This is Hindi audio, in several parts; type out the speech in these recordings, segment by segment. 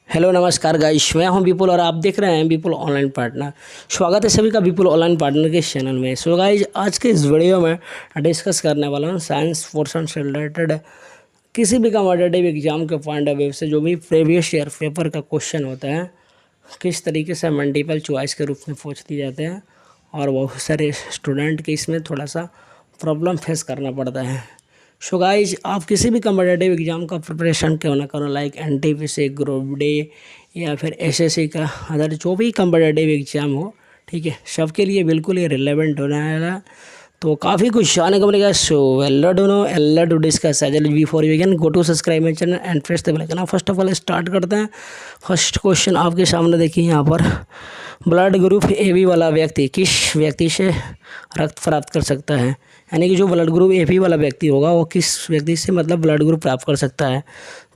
हेलो नमस्कार गाइस, मैं हूं विपुल और आप देख रहे हैं विपुल ऑनलाइन पार्टनर। स्वागत है सभी का विपुल ऑनलाइन पार्टनर के चैनल में। सो गाइस, आज के इस वीडियो में डिस्कस करने वाला हूं साइंस पोर्शन से रिलेटेड किसी भी कॉम्पिटिटिव एग्जाम के पॉइंट ऑफ व्यू से जो भी प्रीवियस ईयर पेपर का क्वेश्चन होता है किस तरीके से मल्टीपल चॉइस के रूप में पूछ दिए जाते हैं और बहुत सारे स्टूडेंट के इसमें थोड़ा सा प्रॉब्लम फेस करना पड़ता है। सो गाइज, आप किसी भी कम्पिटिटिव एग्जाम का प्रिपरेशन क्यों ना करो, लाइक एनटीपीसी, ग्रुप डी या फिर एसएससी का अदर जो भी कम्पिटिटिव एग्जाम हो, ठीक है, सबके लिए बिल्कुल ये रिलेवेंट होने वाला। तो काफ़ी कुछ जानने को मिलेगा। सो एल्ला to discuss before you can go to subscribe my channel and press the bell icon. First of all start करते हैं। फर्स्ट क्वेश्चन आपके सामने देखिए यहाँ पर, ब्लड ग्रुप AB वाला व्यक्ति किस व्यक्ति से रक्त प्राप्त कर सकता है? यानी कि जो ब्लड ग्रुप AB वाला व्यक्ति होगा वो किस व्यक्ति से मतलब ब्लड ग्रुप प्राप्त कर सकता है?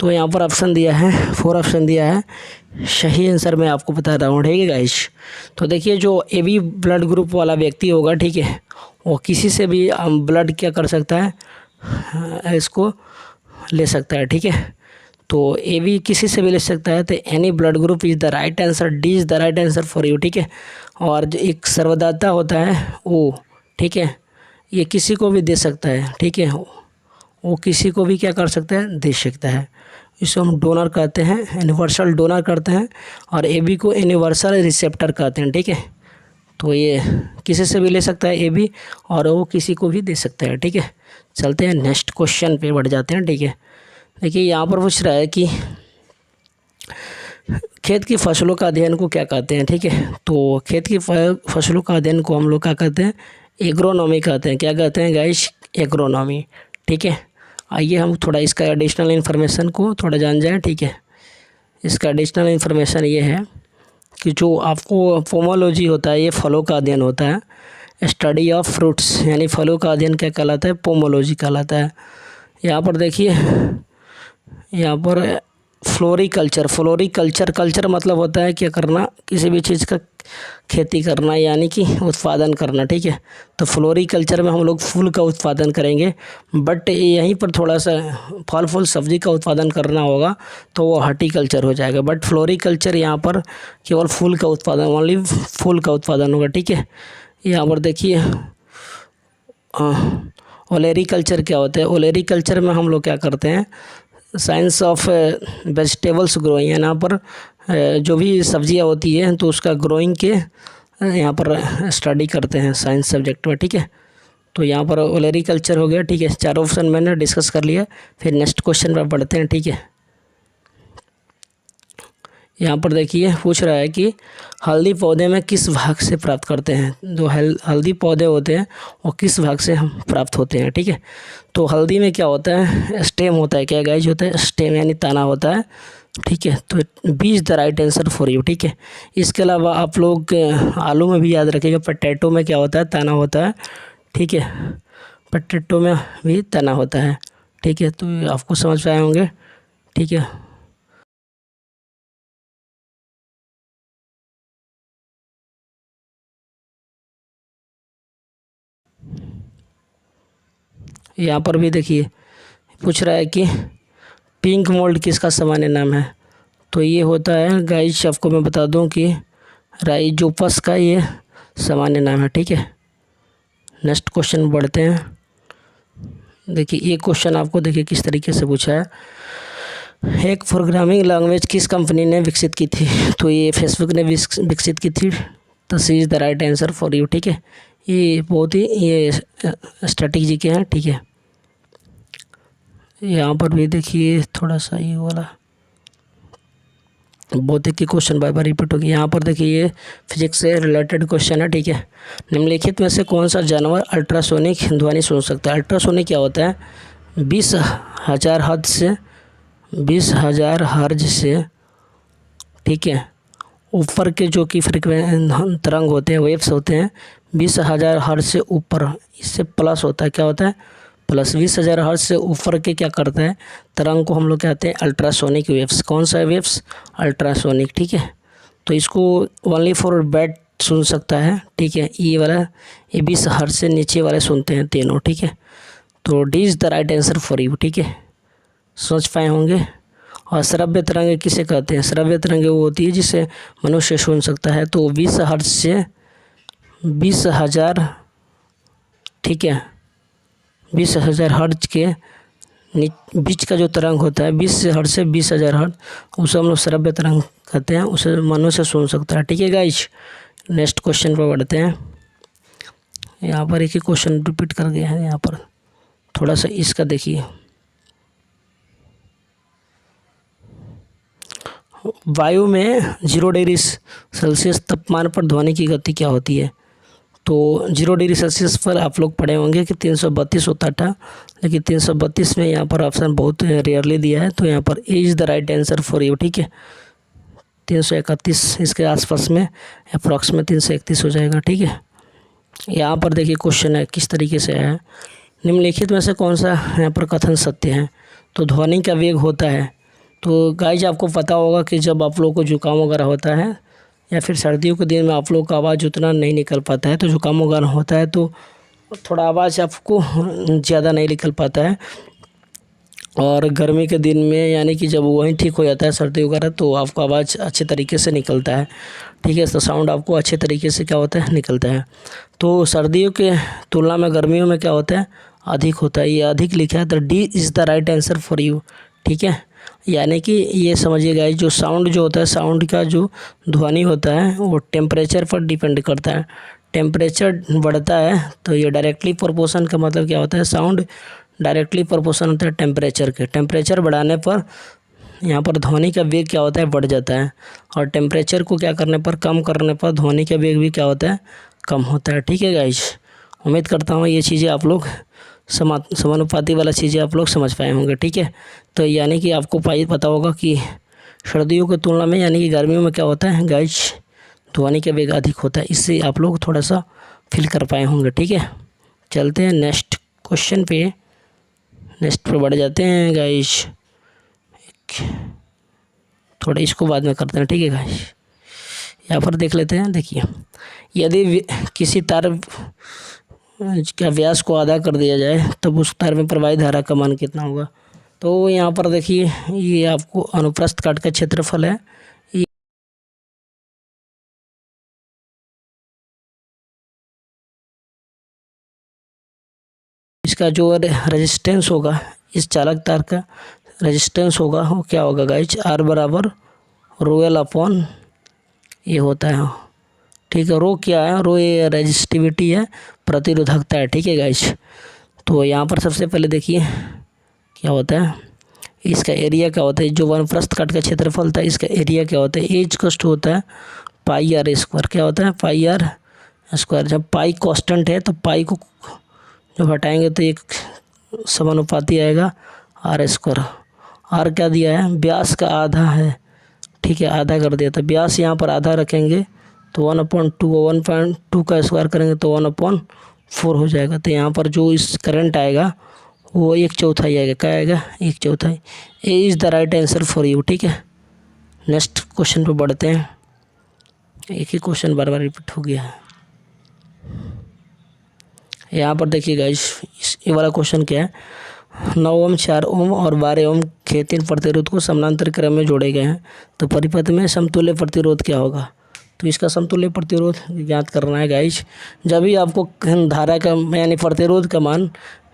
तो यहाँ पर ऑप्शन दिया है, 4 ऑप्शन दिया है। सही आंसर मैं आपको बता रहा हूँ, ठीक है गाइस। तो देखिए, जो AB ब्लड ग्रुप वाला व्यक्ति होगा, ठीक है, वो किसी से भी ब्लड क्या कर सकता है, इसको ले सकता है, ठीक है। तो AB किसी से भी ले सकता है। तो any blood group is the right answer, D is the right answer for you, ठीक है। और जो एक सर्वदाता होता है वो, ठीक है, ये किसी को भी दे सकता है, ठीक है, वो किसी को भी क्या कर सकता है, दे सकता है। इसको हम डोनर कहते हैं, यूनिवर्सल डोनर करते हैं। और AB को यूनिवर्सल रिसेप्टर कहते हैं, ठीक है। तो ये किसी से भी ले सकता है AB और वो किसी को भी दे सकता है, ठीक है। चलते हैं नेक्स्ट क्वेश्चन पे बढ़ जाते हैं, ठीक है। देखिए यहाँ पर पूछ रहा है कि खेत की फसलों का अध्ययन को क्या कहते हैं, ठीक है। तो खेत की फसलों का अध्ययन को हम लोग क्या कहते हैं, एग्रोनॉमी कहते हैं। क्या कहते हैं गाइस, एग्रोनॉमी, ठीक है। आइए हम थोड़ा इसका एडिशनल इन्फॉर्मेशन को थोड़ा जान जाएं, ठीक है। इसका एडिशनल इन्फॉर्मेशन ये है कि जो आपको पोमोलॉजी होता है, ये फलों का अध्ययन होता है। स्टडी ऑफ फ्रूट्स यानी फलों का अध्ययन क्या कहलाता है, पोमोलॉजी कहलाता है। यहाँ पर देखिए, यहाँ पर फ्लोरिकल्चर कल्चर मतलब होता है क्या करना, किसी भी चीज़ का खेती करना यानी कि उत्पादन करना, ठीक है। तो फ्लोरिकल्चर में हम लोग फूल का उत्पादन करेंगे, बट यहीं पर थोड़ा सा फल फूल सब्जी का उत्पादन करना होगा तो वो हॉर्टिकल्चर हो जाएगा। बट फ्लोरिकल्चर यहाँ पर केवल फूल का उत्पादन, ओनली फूल का उत्पादन होगा, ठीक है। यहाँ पर देखिए, ओलेरिकल्चर क्या होता है। ओलेरिकल्चर में हम लोग क्या करते हैं, साइंस ऑफ वेजिटेबल्स ग्रोइंग, यहाँ पर जो भी सब्जियां होती है तो उसका ग्रोइंग के यहाँ पर स्टडी करते हैं साइंस सब्जेक्ट में, ठीक है। तो यहाँ पर ओलेरिकल्चर हो गया, ठीक है। 4 ऑप्शन मैंने डिस्कस कर लिया। फिर नेक्स्ट क्वेश्चन पर पढ़ते हैं, ठीक है। यहाँ पर देखिए पूछ रहा है कि हल्दी पौधे में किस भाग से प्राप्त करते हैं। जो हल्दी पौधे होते हैं वो किस भाग से हम प्राप्त होते हैं, ठीक है। तो हल्दी में क्या होता है, स्टेम होता है। क्या गाइस होता है, स्टेम यानी तना होता है, ठीक है। तो B is the right answer for you, ठीक है। इसके अलावा आप लोग आलू में भी याद रखिएगा, पोटैटो में क्या होता है, तना होता है, ठीक है। पोटैटो में भी तना होता है, ठीक है। तो आपको समझ पाए होंगे, ठीक है। यहाँ पर भी देखिए पूछ रहा है कि पिंक मोल्ड किसका सामान्य नाम है। तो ये होता है गाइस, आपको मैं बता दूं कि राइजोपस का ये सामान्य नाम है, ठीक है। नेक्स्ट क्वेश्चन बढ़ते हैं। देखिए ये क्वेश्चन आपको देखिए किस तरीके से पूछा है। एक प्रोग्रामिंग लैंग्वेज किस कंपनी ने विकसित की थी। तो ये फेसबुक ने विकसित की थी। तो C is the right answer for you, ठीक है। ये बहुत ही ये स्ट्रेटेजी के हैं, ठीक है। यहाँ पर भी देखिए थोड़ा सा ये वाला भौतिक की क्वेश्चन बार बार रिपीट होगी। यहाँ पर देखिए ये फिजिक्स से रिलेटेड क्वेश्चन है, ठीक है। निम्नलिखित में से कौन सा जानवर अल्ट्रासोनिक ध्वनि सुन सकता है। अल्ट्रासोनिक क्या होता है, 20,000 हर्ट्ज से 20,000 हर्ट्ज से, ठीक है, ऊपर के जो कि तरंग होते हैं, वेव्स होते हैं, 20,000 हर्ट्ज से ऊपर, इससे प्लस होता है, क्या होता है, प्लस 20,000 हर्ट्ज से ऊपर के क्या करता है, तरंग को हम लोग कहते हैं अल्ट्रासोनिक वेव्स। कौन सा वेव्स, अल्ट्रासोनिक, ठीक है। तो इसको ओनली फॉर बैट सुन सकता है, ठीक है। ये वाला ये 20 हर्ट्ज से नीचे वाले सुनते हैं तीनों, ठीक है। तो D is the right answer for you, ठीक है। समझ पाए होंगे। और श्रव्य तरंगे किसे कहते हैं? श्रव्य तरंगे वो होती है जिसे मनुष्य सुन सकता है। तो 20 हर्ट्ज से 20,000, ठीक है, 20,000 हर्ट्ज के बीच का जो तरंग होता है, 20 हर्ट्ज से 20,000 हर्ट्ज, उसे हम लोग श्रव्य तरंग कहते हैं, उसे मनुष्य सुन सकता है। ठीक है गाइस, नेक्स्ट क्वेश्चन पर बढ़ते हैं। यहाँ पर एक ही क्वेश्चन रिपीट कर गया है, यहाँ पर थोड़ा सा इसका देखिए। वायु में 0 डिग्री सेल्सियस तापमान पर ध्वनि की गति क्या होती है? तो 0 डिग्री सेल्सियस पर आप लोग पढ़े होंगे कि 332 होता था, लेकिन 332 में यहाँ पर ऑप्शन बहुत रेयरली दिया है, तो यहाँ पर A is the right answer for you. ठीक है, 331 इसके आसपास में अप्रॉक्सीमेट 331 हो जाएगा। ठीक है, यहाँ पर देखिए क्वेश्चन है किस तरीके से है। निम्नलिखित में से कौन सा यहाँ पर कथन सत्य है? तो ध्वनि का वेग होता है। तो गाइज आपको पता होगा कि जब आप लोग को जुकाम वगैरह होता है या फिर सर्दियों के दिन में आप लोग का आवाज़ उतना नहीं निकल पाता है, तो जुकाम वगैरह होता है तो थोड़ा आवाज़ आपको ज़्यादा नहीं निकल पाता है। और गर्मी के दिन में यानी कि जब वहीं ठीक हो जाता है सर्दी वगैरह, तो आपको आवाज़ अच्छे तरीके से निकलता है। ठीक है, तो साउंड आपको अच्छे तरीके से क्या होता है, निकलता है। तो सर्दियों के तुलना में गर्मियों में क्या होता है, अधिक होता है। ये अधिक लिखा है, तो D is the right answer for you. ठीक है, यानी कि ये समझिएगा, जो साउंड जो होता है, साउंड का जो ध्वनि होता है वो टेम्परेचर पर डिपेंड करता है। टेम्परेचर बढ़ता है तो ये डायरेक्टली प्रोपोर्शन का मतलब क्या होता है, साउंड डायरेक्टली प्रोपोर्शन होता है टेम्परेचर के। टेम्परेचर बढ़ाने पर यहाँ पर ध्वनि का वेग क्या होता है, बढ़ जाता है, और टेम्परेचर को क्या करने पर, कम करने पर ध्वनि का वेग भी क्या होता है, कम होता है। ठीक है गाइस, उम्मीद करता हूँ ये चीज़ें आप लोग समानुपाती वाला चीज़ें आप लोग समझ पाए होंगे। ठीक है, तो यानी कि आपको पता होगा कि सर्दियों की तुलना में यानी कि गर्मियों में क्या होता है गाइस, ध्वनि का वेग अधिक होता है। इससे आप लोग थोड़ा सा फील कर पाए होंगे। ठीक है, चलते हैं नेक्स्ट क्वेश्चन पे, नेक्स्ट पर बढ़ जाते हैं गाइस। थोड़ा इसको बाद में करते हैं। ठीक है गाइस, यहाँ पर देख लेते हैं। देखिए, यदि किसी तार का व्यास को आधा कर दिया जाए तब उस तार में प्रवाहित धारा का मान कितना होगा? तो यहाँ पर देखिए, ये आपको अनुप्रस्थ काट का क्षेत्रफल है। इसका जो रेजिस्टेंस होगा, इस चालक तार का रेजिस्टेंस होगा, वो क्या होगा गाइज, आर बराबर रो एल अपॉन ये होता है। ठीक है, रो क्या है, रो ये रेजिस्टिविटी है, प्रतिरोधकता है। ठीक है गाइज, तो यहाँ पर सबसे पहले देखिए क्या होता है, इसका एरिया क्या होता है, जो वनप्रस्थ काट का क्षेत्रफल था इसका एरिया क्या होता है, एज कस्ट होता है पाई आर स्क्वायर। क्या होता है, पाई आर स्क्वायर। जब पाई कांस्टेंट है तो पाई को जब हटाएंगे तो एक समानुपाती आएगा आर स्क्वायर। आर क्या दिया है, व्यास का आधा है। ठीक है, आधा कर दिया, तो व्यास यहाँ पर आधा रखेंगे तो 1/2, 1.2 का स्क्वायर करेंगे तो 1/4 हो जाएगा। तो यहाँ पर जो इस करंट आएगा वो 1/4 आएगा। क्या आएगा, 1/4। A is the right answer for you. ठीक है, नेक्स्ट क्वेश्चन पर बढ़ते हैं। एक ही क्वेश्चन बार बार रिपीट हो गया है। यहाँ पर देखिए गाइस, ये वाला क्वेश्चन क्या है, 9 ओम, 4 ओम और 12 ओम के 3 प्रतिरोध को समानांतर क्रम में जोड़े गए हैं, तो परिपथ में समतुल्य प्रतिरोध क्या होगा? तो इसका समतुल्य प्रतिरोध ज्ञात करना है गाइस। जब भी आपको धारा का यानी प्रतिरोध का मान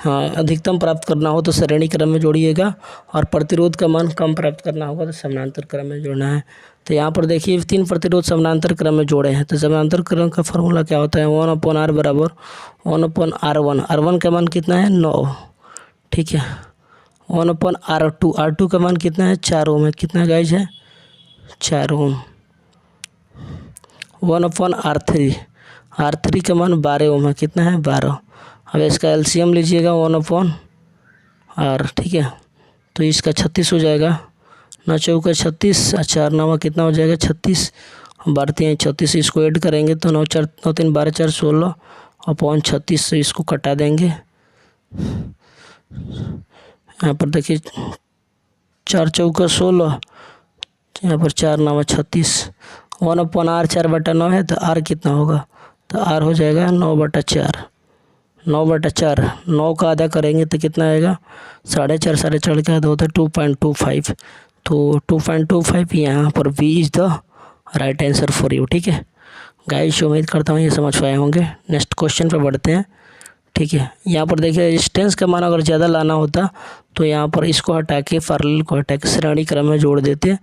अधिकतम प्राप्त करना हो तो श्रेणी क्रम में जोड़िएगा, और प्रतिरोध का मान कम प्राप्त करना होगा तो समानांतर क्रम में जोड़ना है। तो यहाँ पर देखिए 3 प्रतिरोध समानांतर क्रम में जोड़े हैं, तो समानांतर क्रम का फार्मूला क्या होता है, 1/r बराबर 1/r1। r1 का मान कितना है, 9। ठीक है, 1/r2, r2 का मान कितना है, 4 ओम है। कितना गाइज है, 4 ओम। 1/r3, r3 का मान 12 ओम है। कितना है, 12। अब इसका एलसीएम लीजिएगा 1/r। ठीक है, तो इसका 36 हो जाएगा। 9 चौका 36, 4 9 कितना हो जाएगा, 36। बढ़ते हैं 36, इसको ऐड करेंगे तो 9 4 9 3 12 4 16 अपॉन 36 से इसको कटा देंगे। यहाँ पर देखिए 4 चौका 16, यहाँ पर 4 9 36। 1/r 4/9 है, तो r कितना होगा, तो r हो जाएगा 9/4। 9/4, 9 का आधा करेंगे तो कितना आएगा, 4.5, 4.5 का आधा होता है 2.25। तो 2.25 यहाँ पर B is the right answer for you. ठीक है गाइस, उम्मीद करता हूँ ये समझ पाए होंगे। नेक्स्ट क्वेश्चन पर बढ़ते हैं। ठीक है, यहाँ पर देखिए रेजिस्टेंस का मान अगर ज़्यादा लाना होता तो यहाँ पर इसको हटा के पैरेलल को हटा के श्रेणी क्रम में जोड़ देते।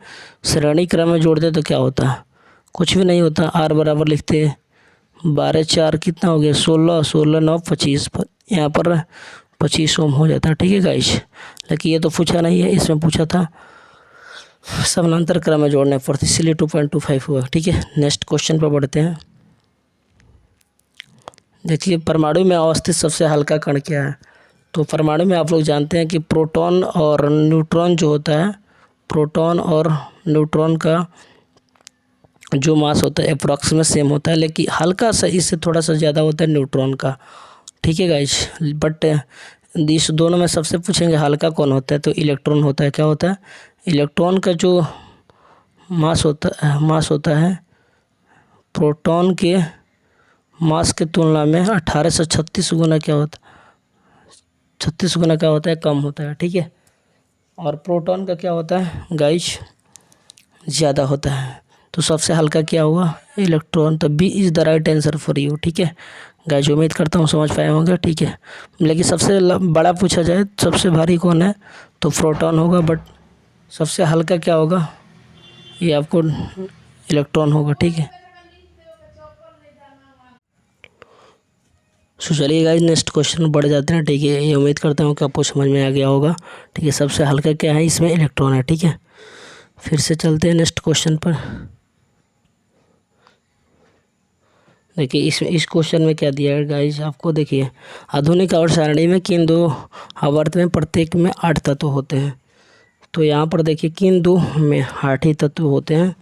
श्रेणी क्रम में जोड़ते तो क्या होता, कुछ भी नहीं होता। आर बराबर लिखते 12 4 कितना हो गया 16, 16 9 25, यहाँ पर 25 ओम हो जाता। ठीक है गाइस, लेकिन ये तो पूछा नहीं है, इसमें पूछा था समानांतर क्रम में जोड़ने पर, इसलिए 2.25 हुआ। ठीक है, नेक्स्ट क्वेश्चन पर बढ़ते हैं। देखिए परमाणु में अवस्थित सबसे हल्का कण क्या है। तो परमाणु में आप लोग जानते हैं कि प्रोटॉन और न्यूट्रॉन जो होता है, प्रोटॉन और न्यूट्रॉन का जो मास होता है अप्रॉक्सीमेट सेम होता है, लेकिन हल्का सा इससे थोड़ा सा ज़्यादा होता है न्यूट्रॉन का। ठीक है गाइस, बट इस दोनों में सबसे पूछेंगे हल्का कौन होता है, तो इलेक्ट्रॉन होता है। क्या होता है, इलेक्ट्रॉन का जो मास होता है प्रोटॉन के मास के तुलना में 18 से 36 गुना क्या होता है, 36 गुना क्या होता है, कम होता है। ठीक है, और प्रोटॉन का क्या होता है गाइस, ज़्यादा होता है। तो सबसे हल्का क्या हुआ, इलेक्ट्रॉन। तो B is the right answer for you. ठीक है गाइस, उम्मीद करता हूँ समझ पाए होंगे। ठीक है, लेकिन सबसे बड़ा पूछा जाए सबसे भारी कौन है, तो प्रोटॉन होगा, बट सबसे हल्का क्या होगा, ये आपको इलेक्ट्रॉन होगा। ठीक है, सो चलिए गाइस नेक्स्ट क्वेश्चन बढ़ जाते हैं। ठीक है, ये उम्मीद करता हूँ कि आपको समझ में आ गया होगा। ठीक है, सबसे हल्का क्या है, इसमें इलेक्ट्रॉन है। ठीक है, फिर से चलते हैं नेक्स्ट क्वेश्चन पर। देखिए इस क्वेश्चन में क्या दिया है गाइस आपको। देखिए आधुनिक आवर्त सारणी में किन दो आवर्त में प्रत्येक में 8 तत्व होते हैं। तो यहाँ पर देखिए किन दो में 8 ही तत्व होते हैं।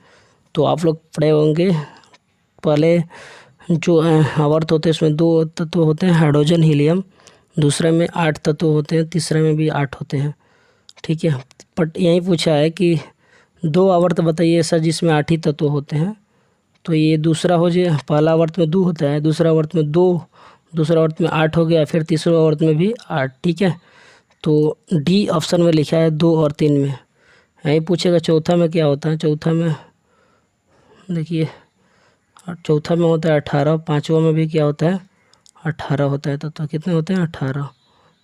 तो आप लोग पढ़े होंगे, पहले जो आवर्त होते हैं उसमें 2 तत्व होते हैं, हाइड्रोजन हीलियम। दूसरे में 8 तत्व होते हैं, तीसरे में भी 8 होते हैं। ठीक है, बट यही पूछा है कि 2 आवर्त बताइए ऐसा जिसमें 8 ही तत्व होते हैं। तो ये दूसरा हो जाए, पहला आवर्त में 2 होता है, दूसरा आवर्त में 2, दूसरा आवर्त में 8 हो गया, फिर तीसरा आवर्त में भी 8। ठीक है, तो डी ऑप्शन में लिखा है 2 और 3 में। यही पूछेगा चौथा में क्या होता है। चौथा में देखिए चौथा में होता है 18, पाँचवा में भी क्या होता है 18 होता है। तो कितने होते हैं 18।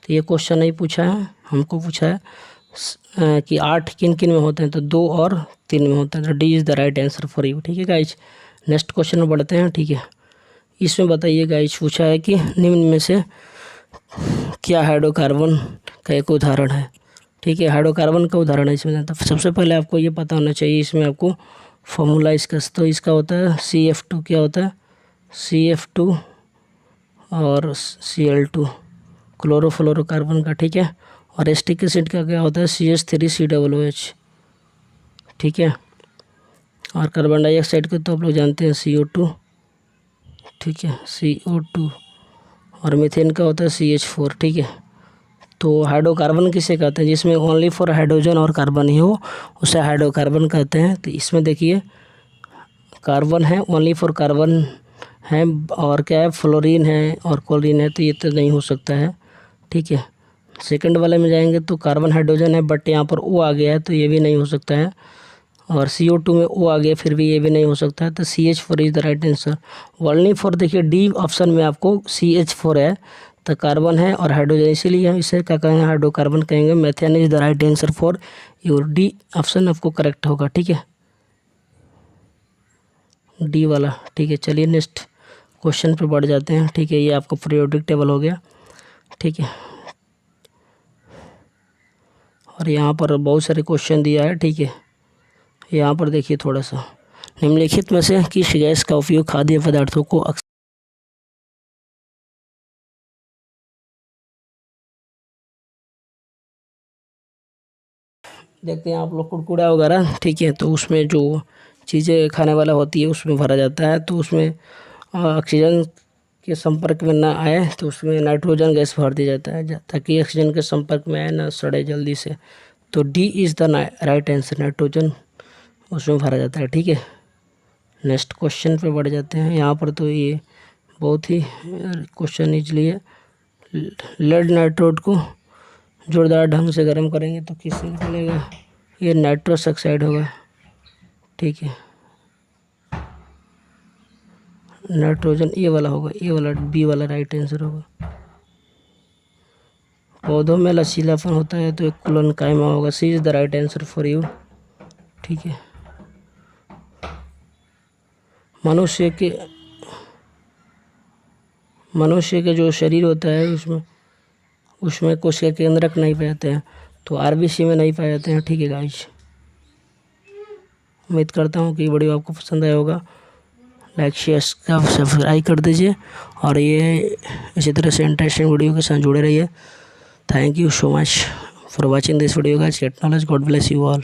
तो ये क्वेश्चन नहीं पूछा है, हमको पूछा है कि 8 किन किन में होते हैं, तो 2 और 3 में होते हैं। तो D is the right answer for you. ठीक है गाइज, नेक्स्ट क्वेश्चन में बढ़ते हैं। ठीक है, इसमें बताइए गाइज, पूछा है कि निम्न में से क्या हाइड्रोकार्बन का एक उदाहरण है। ठीक है, हाइड्रोकार्बन का उदाहरण है इसमें। तो सबसे पहले आपको ये पता होना चाहिए, इसमें आपको फॉर्मूला इसका, तो इसका होता है CF2। क्या होता है CF2 और Cl2 क्लोरोफ्लोरोकार्बन का। ठीक है, और एस्टिक एसिड का क्या होता है CH3COOH। ठीक है, और कार्बन डाइऑक्साइड को तो आप लोग जानते हैं CO2। ठीक है, CO2, और मीथेन का होता है CH4। ठीक है, तो हाइड्रोकार्बन किसे कहते हैं, जिसमें ओनली फॉर हाइड्रोजन और कार्बन ही हो उसे हाइड्रोकार्बन कहते हैं। तो इसमें देखिए कार्बन है, ओनली फॉर कार्बन है, और क्या है फ्लोरीन है और क्लोरीन है, तो ये तो नहीं हो सकता है। ठीक है, सेकंड वाले में जाएंगे तो कार्बन हाइड्रोजन है, बट यहाँ पर O आ गया है, तो ये भी नहीं हो सकता है। और CO2 में O आ गया, फिर भी ये भी नहीं हो सकता है। तो CH4 is the right answer. Only for देखिए डी ऑप्शन में आपको CH4 है, तो कार्बन है और हाइड्रोजन, इसीलिए हम इसे क्या कहेंगे हाइड्रोकार्बन कहेंगे। Methane is the right answer for your, D option आपको करेक्ट होगा। ठीक है, डी वाला। ठीक है, चलिए नेक्स्ट क्वेश्चन पे बढ़ जाते हैं। ठीक है, ये आपका पीरियोडिक टेबल हो गया। ठीक है, और यहाँ पर बहुत सारे क्वेश्चन दिया है। ठीक है, यहाँ पर देखिए थोड़ा सा, निम्नलिखित में से किस गैस का उपयोग खाद्य पदार्थों को देखते हैं आप लोग कुरकुरा वगैरह। ठीक है, तो उसमें जो चीज़ें खाने वाला होती है उसमें भरा जाता है, तो उसमें ऑक्सीजन के संपर्क में ना आए तो उसमें नाइट्रोजन गैस भर दिया जाता है, ताकि ऑक्सीजन के संपर्क में आए ना सड़े जल्दी से। तो D is the right answer, nitrogen उसमें भरा जाता है। ठीक है, नेक्स्ट क्वेश्चन पे बढ़ जाते हैं। यहाँ पर तो ये बहुत ही क्वेश्चन इजली है। लेड नाइट्रोड को जोरदार ढंग से गर्म करेंगे तो किससे निकलेगा, ये नाइट्रस ऑक्साइड होगा, ठीक है। नाइट्रोजन ये वाला होगा, ये वाला बी वाला राइट आंसर होगा। पौधों में लचीलापन होता है तो एक कुलनकाइमा होगा, C is the right answer for you, ठीक है। मनुष्य के जो शरीर होता है उसमें कोशिका केंद्रक नहीं पाए जाते हैं, तो आरबीसी में नहीं पाए जाते हैं, ठीक है गाइस। उम्मीद करता हूँ कि वीडियो आपको पसंद आया होगा। लाइक शेयर सब्सक्राइब कर दीजिए और ये इसी तरह से इंटरेस्टिंग वीडियो के साथ जुड़े रहिए। Thank you so much for watching this video guys. Get knowledge, God bless you all.